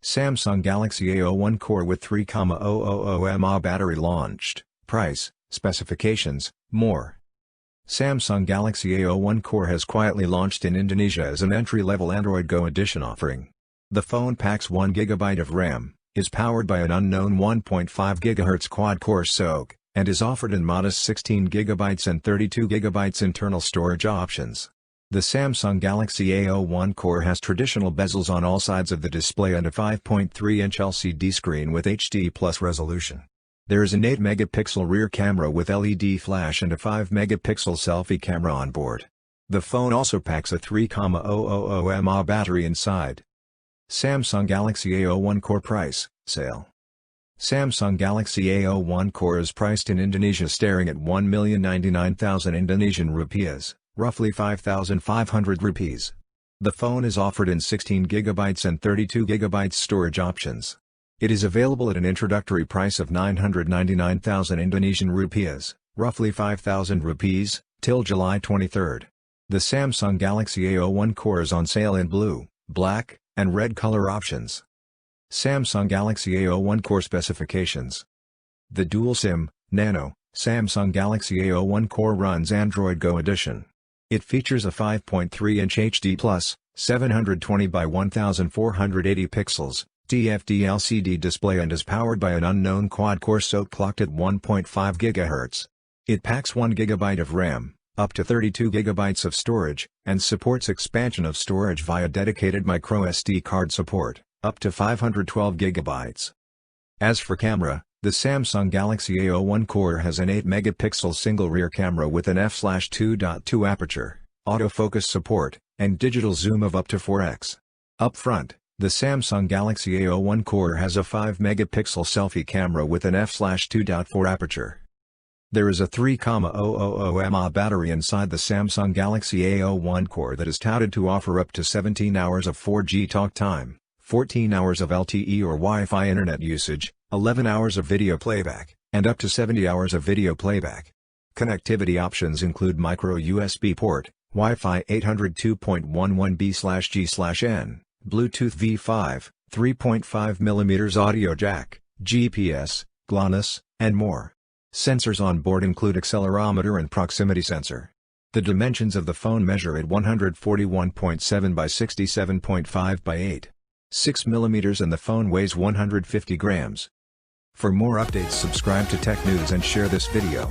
Samsung Galaxy A01 core with 3,000 mAh battery launched, price, specifications, more. Samsung Galaxy A01 core has quietly launched in Indonesia as an entry-level Android Go edition offering. The phone packs 1 GB of RAM, is powered by an unknown 1.5 GHz quad-core SoC, and is offered in modest 16 GB and 32 GB internal storage options. The Samsung Galaxy A01 core has traditional bezels on all sides of the display and a 5.3-inch LCD screen with HD+ resolution. There is an 8-megapixel rear camera with LED flash and a 5-megapixel selfie camera on board. The phone also packs a 3,000 mAh battery inside. Samsung Galaxy A01 core price, sale. Samsung Galaxy A01 core is priced in Indonesia starting at 1,099,000 Indonesian rupiahs, roughly 5,500 rupees. The phone is offered in 16 GB and 32 GB storage options. It is available at an introductory price of 999,000 Indonesian rupiahs, roughly 5,000 rupees, till July 23. The Samsung Galaxy A01 core is on sale in blue, black, and red color options. Samsung Galaxy A01 core specifications. The dual SIM, Nano, Samsung Galaxy A01 core runs Android Go edition. It features a 5.3-inch HD+, 720 by 1480 pixels, TFT LCD display and is powered by an unknown quad-core SoC clocked at 1.5 GHz. It packs 1 GB of RAM, up to 32 GB of storage, and supports expansion of storage via dedicated microSD card support, up to 512 GB. As for camera, the Samsung Galaxy A01 core has an 8-megapixel single rear camera with an f/2.2 aperture, autofocus support, and digital zoom of up to 4x. Up front, the Samsung Galaxy A01 core has a 5-megapixel selfie camera with an f/2.4 aperture. There is a 3,000 mAh battery inside the Samsung Galaxy A01 core that is touted to offer up to 17 hours of 4G talk time, 14 hours of LTE or Wi-Fi internet usage, 11 hours of video playback, and up to 70 hours of video playback. Connectivity options include micro USB port, Wi-Fi 802.11b/g/n, Bluetooth V5, 3.5mm audio jack, GPS, GLONASS, and more. Sensors on board include accelerometer and proximity sensor. The dimensions of the phone measure at 141.7 by 67.5 by 8.6 mm and the phone weighs 150 grams. For more updates, subscribe to Tech News and share this video.